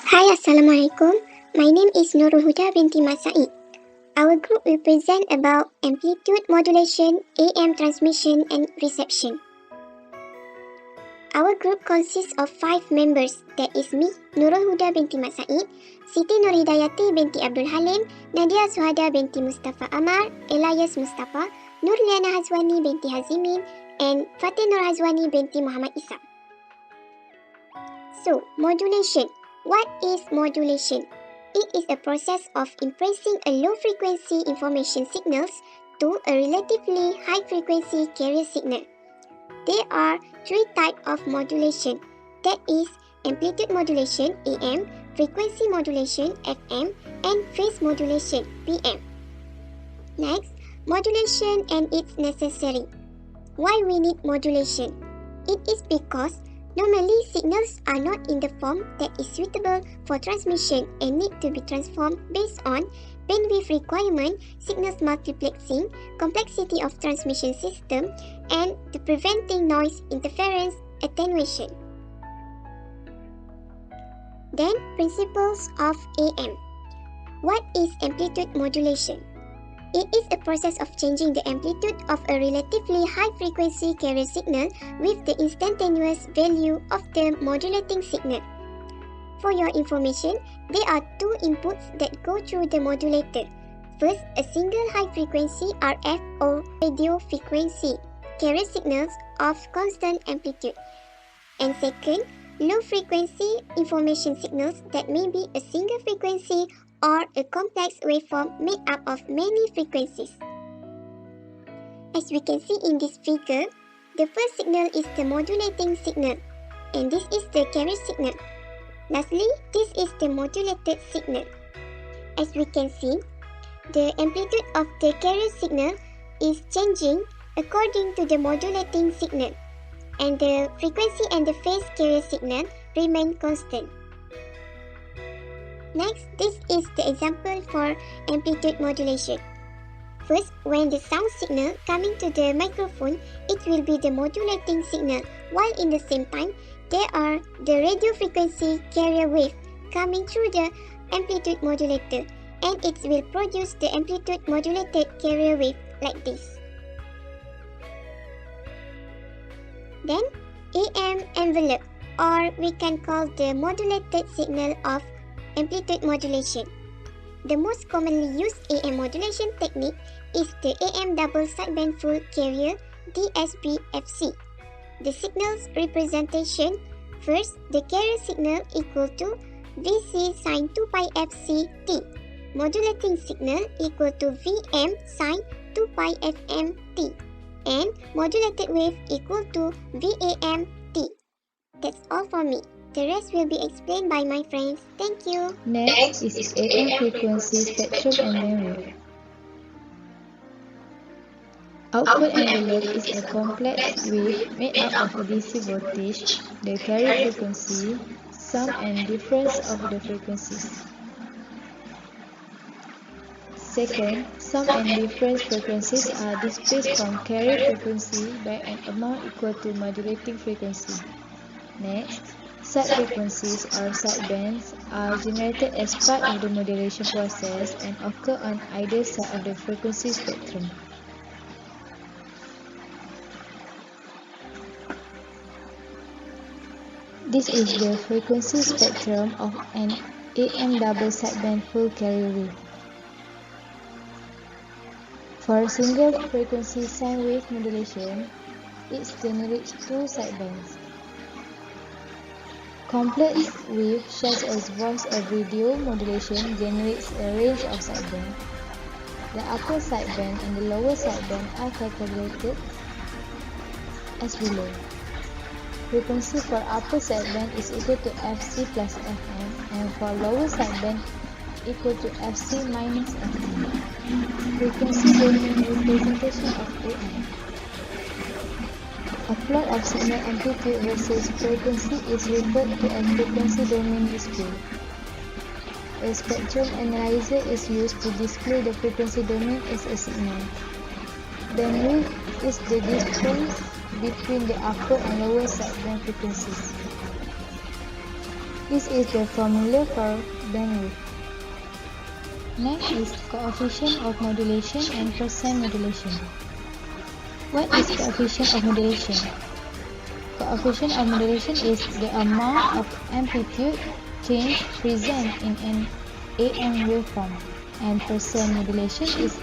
Hi, Assalamualaikum. My name is Nurul Huda binti Masaid. Our group will present about amplitude modulation, AM transmission and reception. Our group consists of 5 members, that is me, Nurul Huda binti Masaid, Siti Nurhidayati binti Abdul Halim, Nadia Suhada binti Mustafa Amar, Elias Mustafa, Nurliana Hazwani binti Hazimin, and Fatih Nur Hazwani binti Muhammad Isa. So, modulation. What is modulation? It is a process of impressing a low-frequency information signals to a relatively high-frequency carrier signal. There are 3 types of modulation, that is amplitude modulation AM, frequency modulation FM, and phase modulation PM. Next, modulation and its necessary. Why we need modulation? It is because normally signals are not in the form that is suitable for transmission and need to be transformed based on bandwidth requirement, signals multiplexing, complexity of transmission system, and the preventing noise interference attenuation. Then, principles of AM. What is amplitude modulation? It is a process of changing the amplitude of a relatively high-frequency carrier signal with the instantaneous value of the modulating signal. For your information, there are 2 inputs that go through the modulator. First, a single high-frequency RF or radio frequency carrier signals of constant amplitude. And second, low-frequency information signals that may be a single frequency or a complex waveform made up of many frequencies. As we can see in this figure, the first signal is the modulating signal, and this is the carrier signal. Lastly, this is the modulated signal. As we can see, the amplitude of the carrier signal is changing according to the modulating signal, and the frequency and the phase carrier signal remain constant. Next, this is the example for amplitude modulation. First, when the sound signal coming to the microphone, it will be the modulating signal, while in the same time, there are the radio frequency carrier wave coming through the amplitude modulator, and it will produce the amplitude modulated carrier wave like this. Then, AM envelope, or we can call the modulated signal of amplitude modulation. The most commonly used AM modulation technique is the AM double sideband full carrier DSB-FC. The signal's representation: first, the carrier signal equal to Vc sin 2 pi Fc t, modulating signal equal to Vm sin 2 pi Fm t, and modulated wave equal to Vam t. That's all for me. The rest will be explained by my friends. Thank you. Next is AM frequency spectrum and bandwidth. Output envelope is a complex wave made up of a DC voltage, the carrier frequency, sum and difference of the frequencies. Second, sum and difference frequencies are displaced from carrier frequency by an amount equal to modulating frequency. Next, sub-frequencies or sidebands are generated as part of the modulation process and occur on either side of the frequency spectrum. This is the frequency spectrum of an AM double sideband full carrier wave. For single frequency sine wave modulation, it generates 2 sidebands. Complex wave such as voice or video modulation generates a range of sidebands. The upper sideband and the lower sideband are calculated as below. Frequency for upper sideband is equal to Fc plus Fm, and for lower sideband equal to Fc minus Fm. Frequency domain representation of AM. A plot of signal amplitude versus frequency is referred to as frequency domain display. A spectrum analyzer is used to display the frequency domain as a signal. Bandwidth is the distance between the upper and lower sideband frequencies. This is the formula for bandwidth. Next is coefficient of modulation and percent modulation. What is coefficient of modulation? Coefficient of modulation is the amount of amplitude change present in an AM waveform, and percent modulation is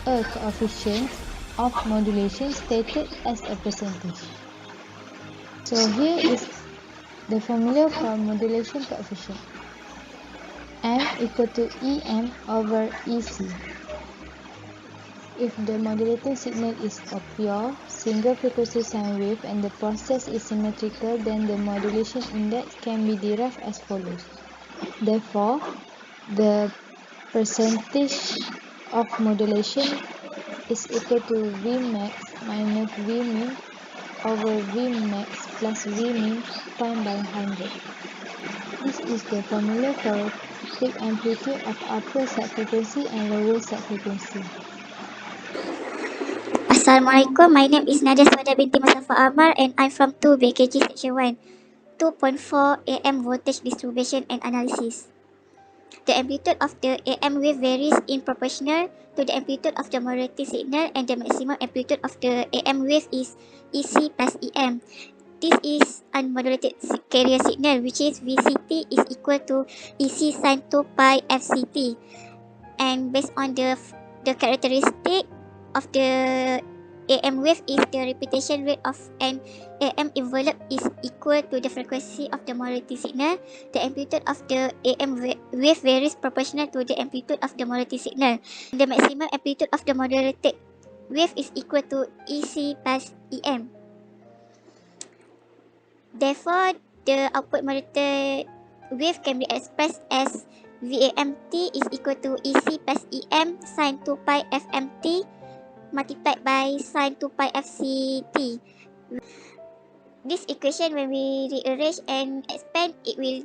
a coefficient of modulation stated as a percentage. So here is the formula for modulation coefficient. M equal to EM over EC. If the modulating signal is a pure single frequency sine wave and the process is symmetrical, then the modulation index can be derived as follows. Therefore, the percentage of modulation is equal to Vmax minus Vmin over Vmax plus Vmin times by 100. This is the formula for peak amplitude of upper side frequency and lower side frequency. Assalamualaikum, my name is Nadia Swada binti Mustafa Amar and I'm from 2 BKG Section 1, 2.4 AM voltage distribution and analysis. The amplitude of the AM wave varies in proportional to the amplitude of the modulating signal, and the maximum amplitude of the AM wave is EC plus EM. This is unmodulated carrier signal, which is VCT is equal to EC sin 2 pi FCT. And based on the characteristic of the AM wave is the repetition rate of an AM envelope is equal to the frequency of the modulating signal. The amplitude of the AM wave varies proportional to the amplitude of the modulating signal. The maximum amplitude of the modulated wave is equal to EC plus EM. Therefore, the output modulated wave can be expressed as VAMT is equal to EC plus EM sin 2 pi FMT multiplied by sin 2 pi FCT. This equation, when we rearrange and expand, it will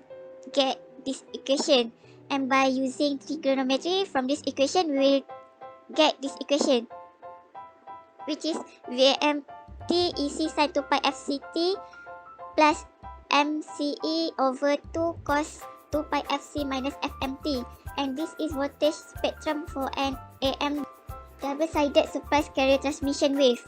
get this equation. And by using trigonometry from this equation, we will get this equation, which is VAMT EC sin 2 pi FCT plus MCE over 2 cos 2 pi FC minus FMT, and this is voltage spectrum for an AM double-sided surprise carrier transmission wave.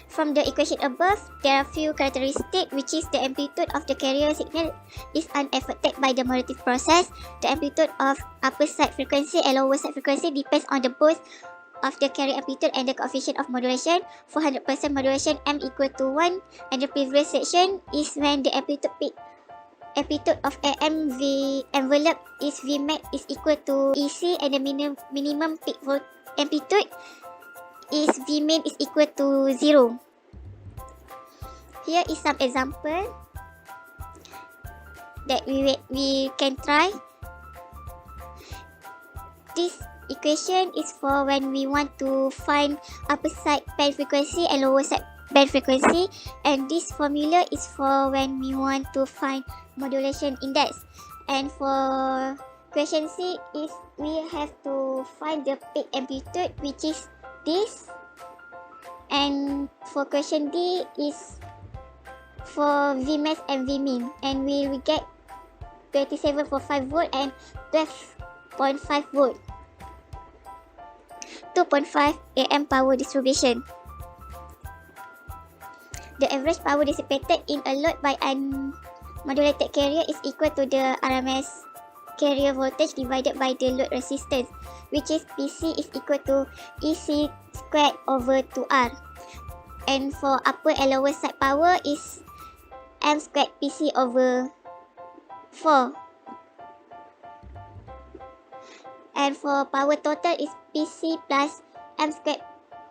From the equation above, there are few characteristics, which is the amplitude of the carrier signal is unaffected by the modulative process. The amplitude of upper side frequency and lower side frequency depends on the both of the carrier amplitude and the coefficient of modulation. For 100% modulation, M equal to 1, and the previous section is when the amplitude amplitude of AM envelope is Vmax is equal to EC, and the minimum peak amplitude is Vmin is equal to 0. Here is some example that we can try. This equation is for when we want to find upper side band frequency and lower side band frequency, and this formula is for when we want to find modulation index. And for question C is we have to find the peak amplitude, which is this, and for question D is for Vmax and Vmin, and we will get 27.5 volt and 12.5 volt. 2.5 AM power distribution. The average power dissipated in a load by unmodulated carrier is equal to the RMS carrier voltage divided by the load resistance, which is PC is equal to EC squared over 2R. And for upper and lower side power is M squared PC over 4. And for power total is PC plus M squared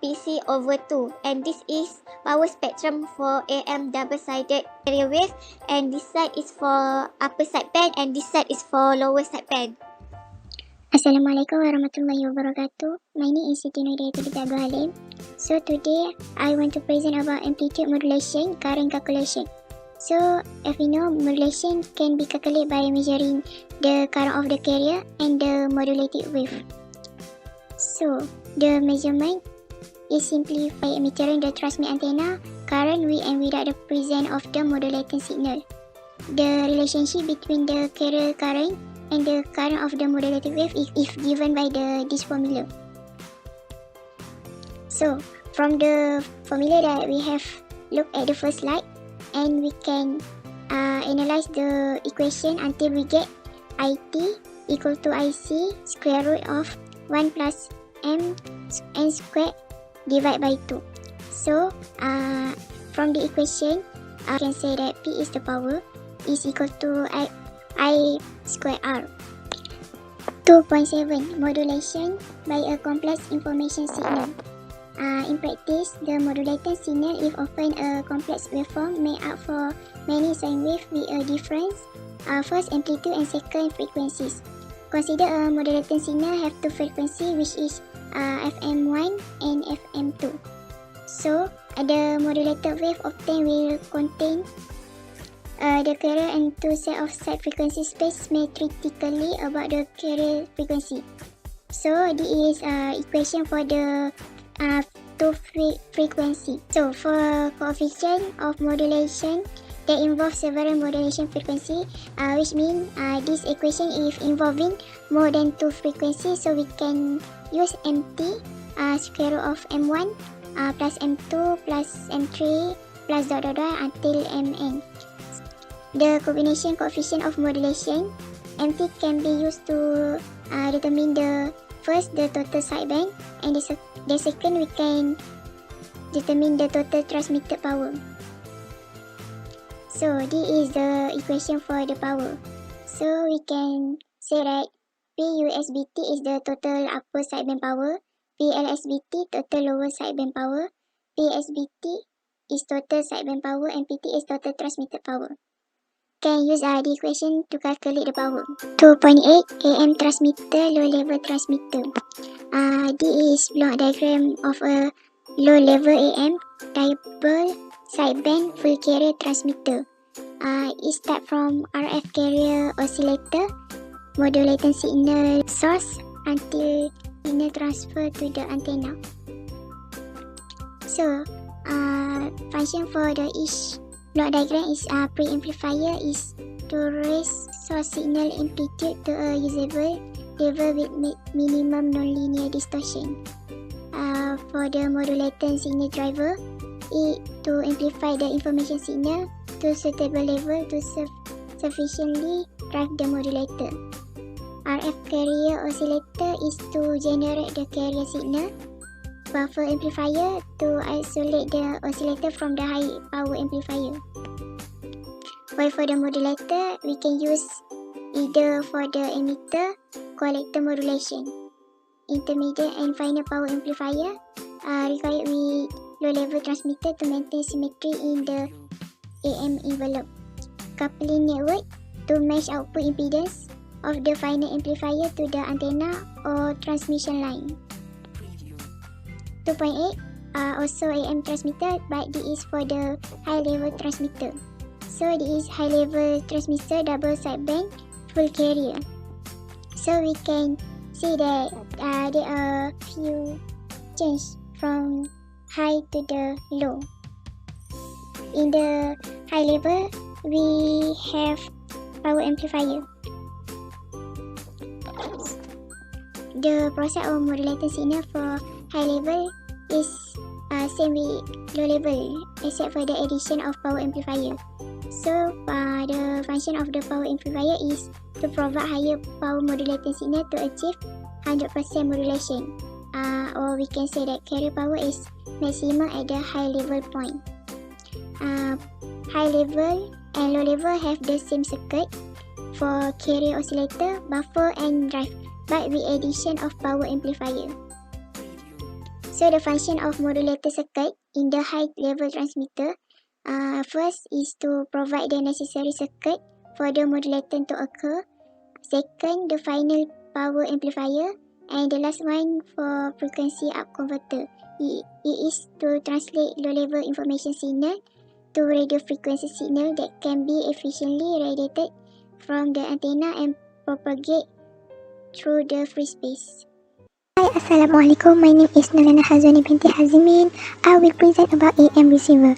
PC over 2. And this is power spectrum for AM double-sided carrier wave. And this side is for upper side band and this side is for lower side band. Assalamualaikum warahmatullahi wabarakatuh. My name is Siti Nurhayati binti Abdul Halim. So today I want to present about amplitude modulation current calculation. So as we know, modulation can be calculated by measuring the current of the carrier and the modulated wave. So the measurement is simply by measuring the transmit antenna current with and without the presence of the modulating signal. the relationship between the carrier current and the current of the modulated wave if given by this formula. So from the formula that we have looked at the first slide, and we can analyze the equation until we get IT equal to IC square root of 1 plus m n squared divided by 2. So from the equation, I can say that P is the power is equal to I square R. 2.7 Modulation by a complex information signal. In practice, the modulated signal is often a complex waveform made up for many sine waves with a difference, first amplitude and second frequencies. Consider a modulated signal have two frequencies, which is FM1 and FM2. So, the modulated wave obtained will contain the carrier and two set of side frequency space symmetrically about the carrier frequency. So, this is equation for the two frequency. So, for coefficient of modulation that involves several modulation frequency, which means this equation is involving more than two frequencies, so we can use MT square root of M1 plus M2 plus M3 plus dot until Mn. The combination coefficient of modulation MT can be used to determine the total sideband, and the second we can determine the total transmitted power. So this is the equation for the power. So we can say that PUSBT is the total upper sideband power, PLSBT total lower sideband power, PSBT is total sideband power, and PT is total transmitted power. Can use the equation to calculate the power. 2.8 AM transmitter, low level transmitter. This is block diagram of a low level AM dipole sideband full carrier transmitter. It starts from RF carrier oscillator, modulating signal source until signal transfer to the antenna. So, function for the each block diagram is preamplifier is to raise source signal amplitude to a usable level with minimum nonlinear distortion. For the modulated signal driver, it to amplify the information signal to suitable level to sufficiently drive the modulator. RF carrier oscillator is to generate the carrier signal. Buffer amplifier to isolate the oscillator from the high power amplifier. While for the modulator, we can use either for the emitter, collector modulation. Intermediate and final power amplifier required with low level transmitter to maintain symmetry in the AM envelope. Coupling network to match output impedance of the final amplifier to the antenna or transmission line. 2.8 also AM transmitter, but this is for the high level transmitter. So this is high level transmitter double sideband full carrier. So we can see that there are few change from high to the low. In the high level, we have power amplifier. The process of modulating signal for high level is same with low level, except for the addition of power amplifier. So the function of the power amplifier is to provide higher power modulating signal to achieve 100% modulation. Or we can say that carrier power is maximum at the high level point. High level and low level have the same circuit for carrier oscillator, buffer and drive, but with addition of power amplifier. So the function of modulator circuit in the high level transmitter, first is to provide the necessary circuit for the modulator to occur. Second, the final power amplifier, and the last one for frequency up converter. It is to translate low level information signal to radio frequency signal that can be efficiently radiated from the antenna and propagate through the free space. Hi, Assalamualaikum. My name is Nalana Hazwani binti Hazimin. I will present about AM receiver.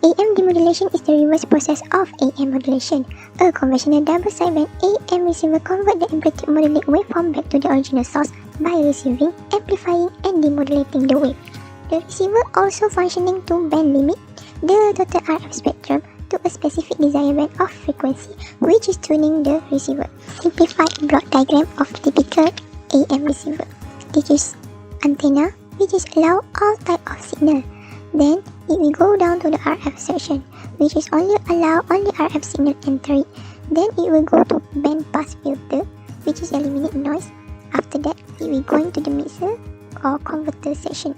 AM demodulation is the reverse process of AM modulation. A conventional double sideband AM receiver converts the amplitude modulate waveform back to the original source by receiving, amplifying, and demodulating the wave. The receiver also functioning to band limit the total RF spectrum to a specific desired band of frequency, which is tuning the receiver. Simplified block diagram of typical AM receiver. This is antenna, which is allow all type of signal. Then it will go down to the RF section, which is only allow only RF signal entering. Then it will go to band pass filter, which is eliminate noise. After that, it will go into the mixer or converter section.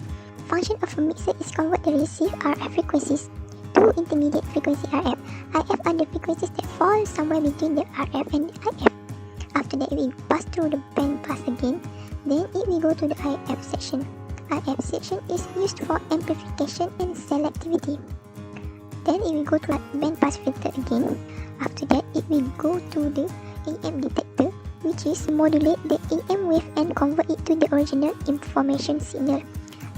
Function of a mixer is convert the received RF frequencies to intermediate frequency RF. IF are the frequencies that fall somewhere between the RF and the IF. After that, it will pass through the band pass again. Then it will go to the IF section. IF section is used for amplification and selectivity. Then it will go to band pass filter again. After that, it will go to the AM detector, which is modulate the AM wave and convert it to the original information signal.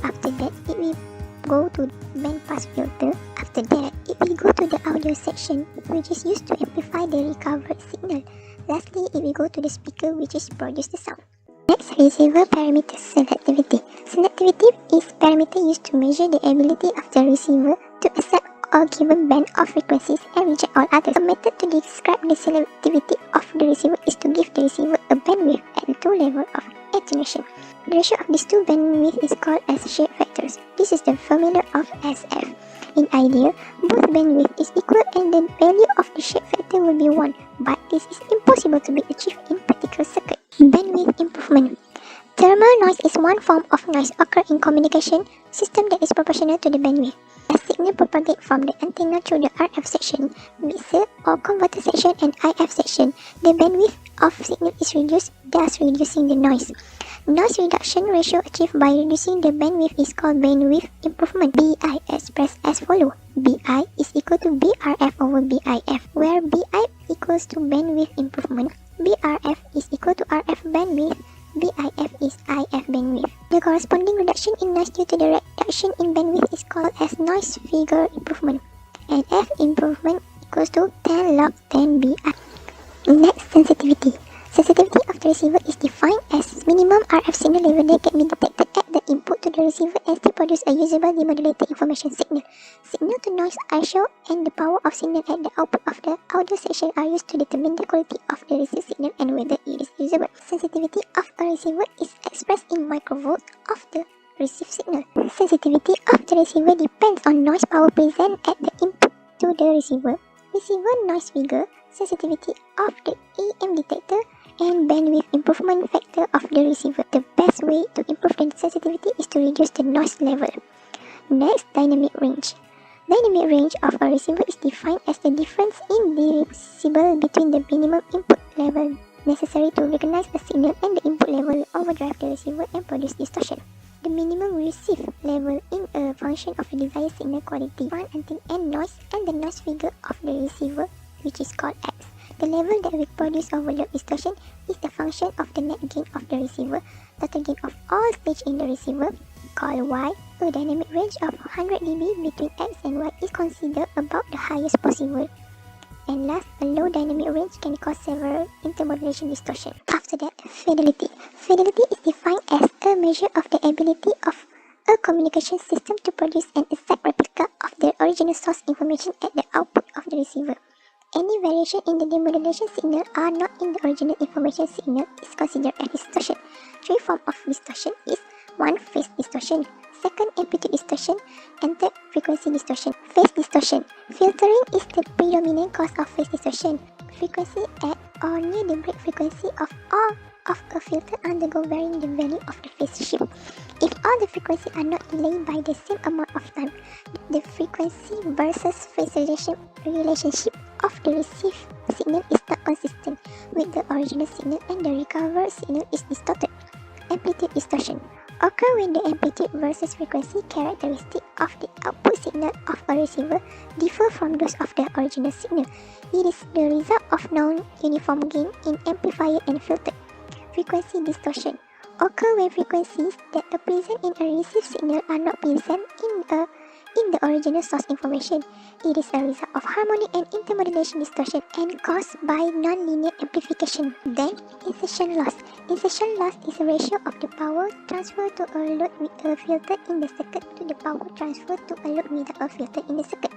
After that, it will go to band pass filter. After that, it will go to the audio section, which is used to amplify the recovered signal. Lastly, it will go to the speaker, which is produce the sound. Next, receiver parameter selectivity. Selectivity is parameter used to measure the ability of the receiver to accept all given band of frequencies and reject all others. A method to describe the selectivity of the receiver is to give the receiver a bandwidth at the two levels of attenuation. The ratio of these two bandwidths is called as shape factors. This is the formula of SF. In ideal, both bandwidth is equal and the value of the shape factor will be 1, but this is impossible to be achieved in practical circuit. Bandwidth improvement. Thermal noise is one form of noise occur in communication system that is proportional to the bandwidth. As signal propagate from the antenna through the RF section, mixer or converter section and IF section, the bandwidth of signal is reduced, thus reducing the noise. Noise reduction ratio achieved by reducing the bandwidth is called bandwidth improvement. BI expressed as follows. BI is equal to BRF over BIF, where BI equals to bandwidth improvement, BRF is equal to RF bandwidth, BIF is IF bandwidth. The corresponding reduction in noise due to the reduction in bandwidth is called as noise figure improvement, and F improvement equals to 10 log 10 BI. Next, sensitivity. Sensitivity of the receiver is defined as minimum RF signal level that can be detected at the input to the receiver and still produce a usable demodulated information signal. Signal to noise ratio and the power of signal at the output of the audio section are used to determine the quality of the received signal and whether it is usable. Sensitivity of a receiver is expressed in microvolts of the received signal. Sensitivity of the receiver depends on noise power present at the input to the receiver. Receiver noise figure, sensitivity of the AM detector, and bandwidth improvement factor of the receiver. The best way to improve the sensitivity is to reduce the noise level. Next, dynamic range. Dynamic range of a receiver is defined as the difference in decibel between the minimum input level necessary to recognize a signal and the input level will overdrive the receiver and produce distortion. The minimum receive level in a function of the desired signal quality, one until n noise, and the noise figure of the receiver, which is called X. The level that will produce overload distortion is the function of the net gain of the receiver, total gain of all stage in the receiver, called Y. A dynamic range of 100 dB between X and Y is considered about the highest possible. And last, a low dynamic range can cause several intermodulation distortion. After that, fidelity. Fidelity is defined as a measure of the ability of a communication system to produce an exact replica of the original source information at the output of the receiver. Any variation in the demodulation signal are not in the original information signal is considered as distortion. Three forms of distortion is 1. Phase distortion, 2nd. Amplitude distortion, and 3rd. Frequency distortion. Phase distortion. Filtering is the predominant cause of phase distortion. Frequency at or near the break frequency of all of a filter undergo varying the value of the phase shift. If all the frequencies are not delayed by the same amount of time, the frequency versus phase relationship of the received signal is not consistent with the original signal and the recovered signal is distorted. Amplitude distortion occur when the amplitude versus frequency characteristic of the output signal of a receiver differ from those of the original signal. It is the result of non-uniform gain in amplifier and filter. Frequency distortion occur when frequencies that are present in a received signal are not present in a in the original source information. It is a result of harmonic and intermodulation distortion and caused by nonlinear amplification. Then, insertion loss. Insertion loss is a ratio of the power transferred to a load with a filter in the circuit to the power transferred to a load without a filter in the circuit.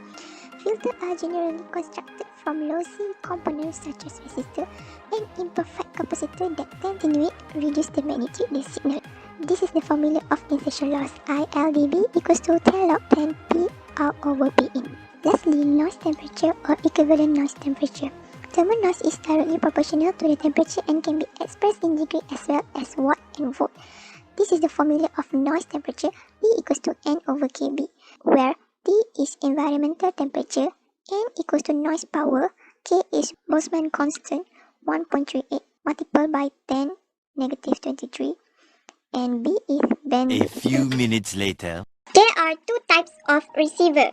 Filters are generally constructed from lossy components such as resistor and imperfect capacitor that tend to reduce the magnitude of the signal. This is the formula of insertion loss. ILdB equals to 10 log 10 P out over P in. Lastly, noise temperature or equivalent noise temperature. Thermal noise is directly proportional to the temperature and can be expressed in degree as well as watt and volt. This is the formula of noise temperature, E equals to N over Kb, where T is environmental temperature, N equals to noise power, K is Boltzmann constant 1.38 multiplied by 10 negative 23, and B is band. A few minutes later. There are two types of receiver.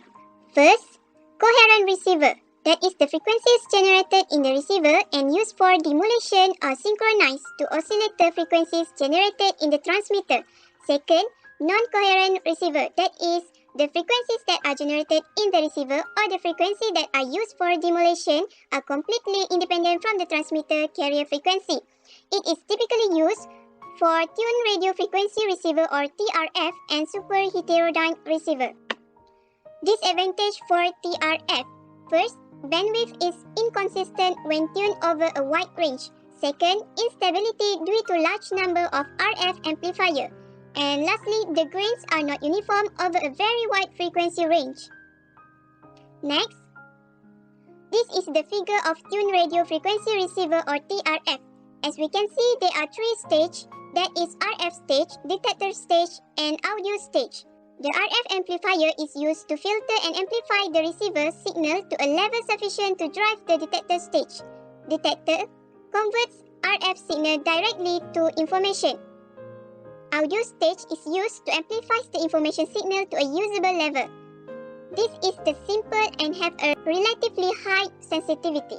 First, coherent receiver. That is the frequencies generated in the receiver and used for demodulation are synchronized to oscillator frequencies generated in the transmitter. Second, non-coherent receiver. That is the frequencies that are generated in the receiver or the frequency that are used for demodulation are completely independent from the transmitter carrier frequency. It is typically used for tuned radio frequency receiver or TRF and super heterodyne receiver. Disadvantage for TRF. First, bandwidth is inconsistent when tuned over a wide range. Second, instability due to large number of RF amplifier. And lastly, the gains are not uniform over a very wide frequency range. Next, this is the figure of tuned radio frequency receiver or TRF. As we can see, there are three stages, that is RF stage, detector stage, and audio stage. The RF amplifier is used to filter and amplify the receiver signal to a level sufficient to drive the detector stage. Detector converts RF signal directly to information. Audio stage is used to amplify the information signal to a usable level. This is the simple and have a relatively high sensitivity.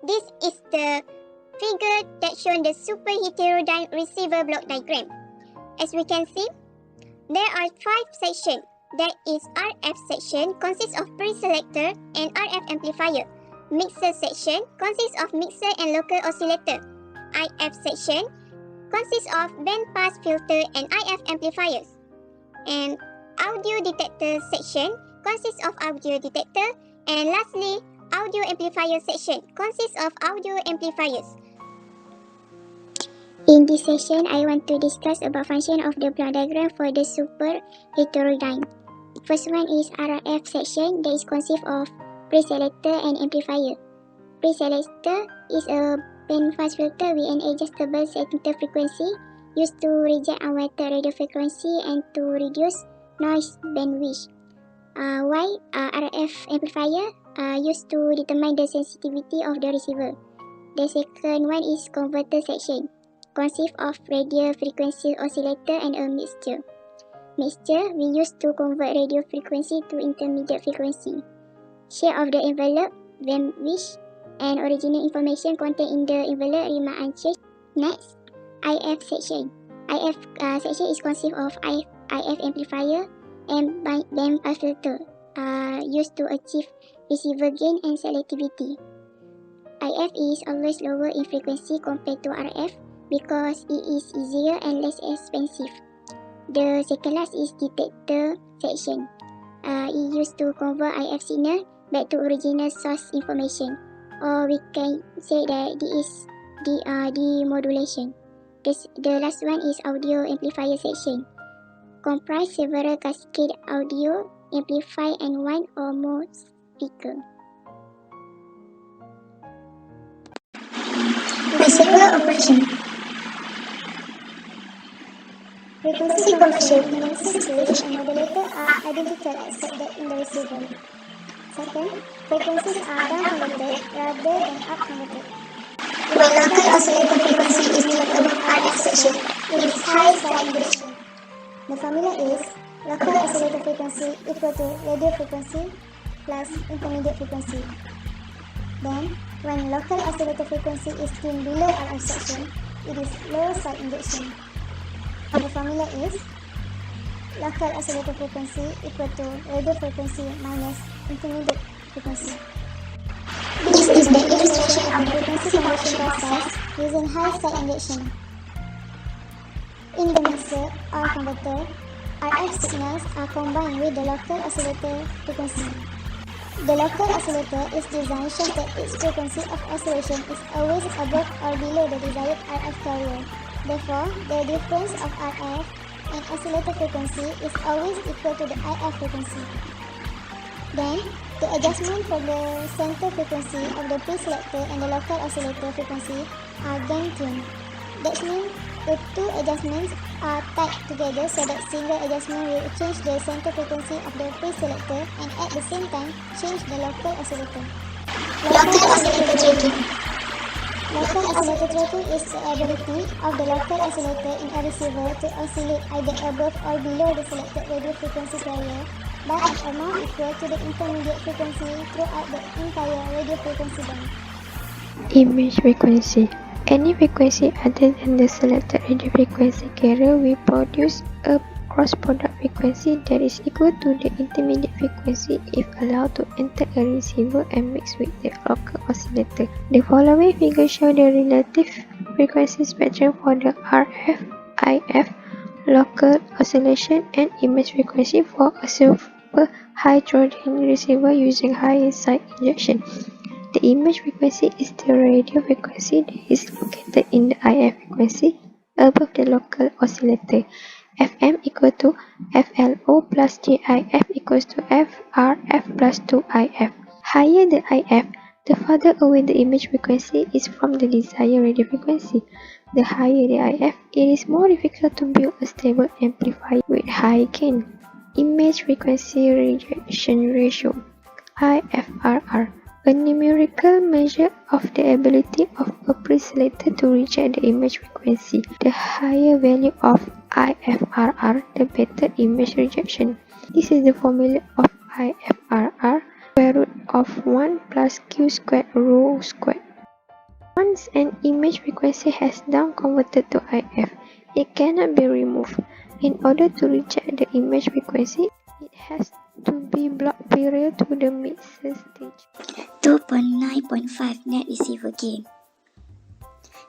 This is the figure that shows the super heterodyne receiver block diagram. As we can see, there are 5 sections. That is RF section consists of preselector and RF amplifier. Mixer section consists of mixer and local oscillator. IF section consists of band pass filter and IF amplifiers. And audio detector section consists of audio detector. And lastly, audio amplifier section consists of audio amplifiers. In this session, I want to discuss about function of the block diagram for the super heterodyne. First one is RF section that is consist of preselector and amplifier. Preselector is a band pass filter with an adjustable center frequency used to reject unwanted radio frequency and to reduce noise bandwidth. While RF amplifier used to determine the sensitivity of the receiver. The second one is converter section. Consists of radio frequency oscillator and a mixture. Mixture we use to convert radio frequency to intermediate frequency. Shape of the envelope, bandwidth, and original information contained in the envelope remain unchanged. Next, IF section. IF section is consist of IF amplifier and band pass filter used to achieve receiver gain and selectivity. IF is always lower in frequency compared to RF because it is easier and less expensive. The second last is detector section. It used to convert IF signal back to original source information, or we can say that this is demodulation. The last one is audio amplifier section. Comprise several cascade audio amplifier and one or more speaker. Receiver operation. Frequency conversion means stage and modulator are identical except that in the receiver. Second, frequencies are down-converted rather than up-converted. When local oscillator frequency is tuned above RF section, it is high side engagement. The formula is local oscillator frequency equal to radio frequency plus intermediate frequency. Then, when local oscillator frequency is tuned below RF section, it is low side engagement. The formula is local oscillator frequency equal to radio frequency minus intermediate frequency. This is the illustration of the frequency conversion process using high side injection. In the mixer or converter, RF signals are combined with the local oscillator frequency. The local oscillator is designed such that its frequency of oscillation is always above or below the desired RF carrier. Therefore, the difference of RF and oscillator frequency is always equal to the IF frequency. Then, the adjustment for the center frequency of the preselector and the local oscillator frequency are gain tuned. That means the two adjustments are tied together so that single adjustment will change the center frequency of the preselector and at the same time change the local oscillator. Local oscillator tracking. Local oscillator tracking is the ability of the local oscillator in a receiver to oscillate either above or below the selected radio frequency carrier by an amount equal to the intermediate frequency throughout the entire radio frequency band. Image frequency. Any frequency other than the selected radio frequency carrier will produce a cross product frequency that is equal to the intermediate frequency if allowed to enter a receiver and mix with the local oscillator. The following figure shows the relative frequency spectrum for the RF, IF, local oscillation and image frequency for a super high Trojan receiver using high side injection. The image frequency is the radio frequency that is located in the IF frequency above the local oscillator. FM equal to FLO plus GIF equals to FRF plus 2IF. Higher the IF, the farther away the image frequency is from the desired radio frequency. The higher the IF, it is more difficult to build a stable amplifier with high gain. Image frequency rejection ratio IFRR, a numerical measure of the ability of a preselector to reject the image frequency. The higher value of IFRR, the better image rejection. This is the formula of IFRR, square root of 1 plus Q squared rho squared. Once an image frequency has down converted to IF, it cannot be removed. In order to reject the image frequency, it has to be blocked prior to the mixer stage. 2.9.5 Net receiver gain.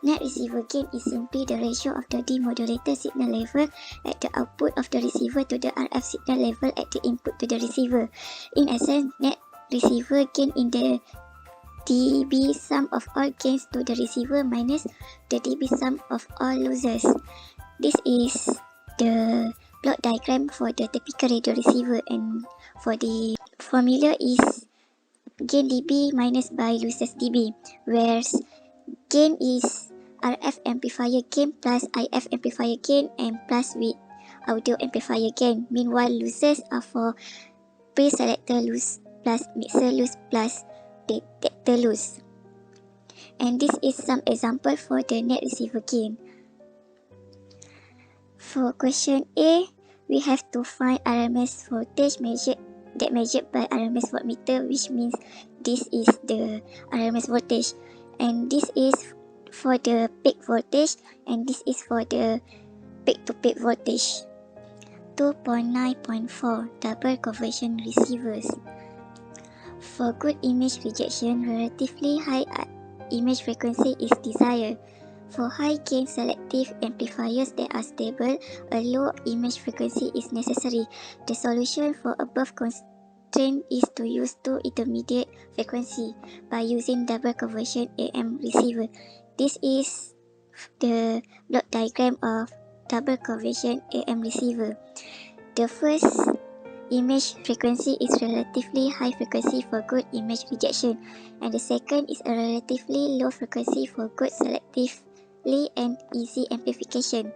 Net receiver gain is simply the ratio of the demodulator signal level at the output of the receiver to the RF signal level at the input to the receiver. In essence, net receiver gain in the dB sum of all gains to the receiver minus the dB sum of all losses. This is the block diagram for the typical radio receiver, and for the formula is gain dB minus by losses dB, whereas gain is RF amplifier gain plus IF amplifier gain and plus with audio amplifier gain. Meanwhile, losses are for pre-selector loss plus mixer loss plus detector loss. And this is some example for the net receiver gain. For question A, we have to find RMS voltage measured by RMS voltmeter, which means this is the RMS voltage, and this is for the peak voltage, and this is for the peak to peak voltage. 2.9.4 Double conversion receivers. For good image rejection, relatively high image frequency is desired. For high gain selective amplifiers that are stable, a low image frequency is necessary. The solution for above constraint is to use two intermediate frequency by using double conversion AM receiver. This is the block diagram of double conversion AM receiver. The first image frequency is relatively high frequency for good image rejection, and the second is a relatively low frequency for good selectively and easy amplification.